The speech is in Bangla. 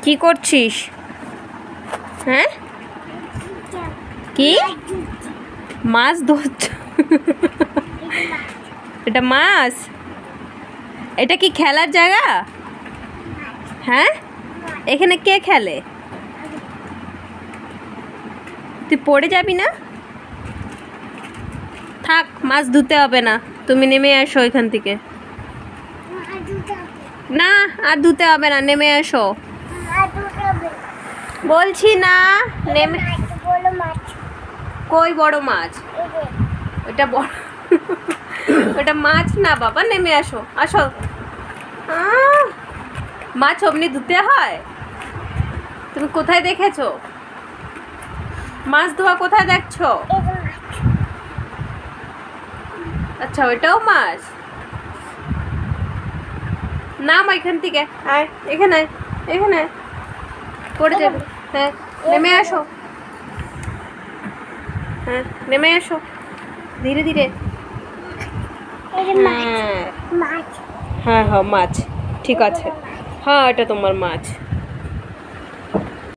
কি করছিস? হ্যাঁ, কি মাছ ধরছ? এটা মাছ? এটা কি খেলার জায়গা? হ্যাঁ, এখানে কে খেলে? তুই পড়ে যাবি না? থাক, মাছ ধুতে হবে না, তুমি নেমে আসো এখান থেকে। না, আর ধুতে হবে না, নেমে আসো বলছি না। নেমে কই বড় মাছ? ওটা বড়, ওটা মাছ না বাবা, নেমে আসো, আসো। মাছ অমনি ধুতে হয়? তুমি কোথায় দেখেছো মাছ ধোয়া? কোথায় দেখছো? আচ্ছা, ওইটাও মাছ। নাম এখান থেকে, আয় এখানে, এখানে পড়ে যাবে। হ্যাঁ, নেমে আসো। হ্যাঁ, নেমে আসো ধীরে ধীরে। হ্যাঁ হ্যাঁ, মাছ, ঠিক আছে। হ্যাঁ, এটা তোমার মাছ।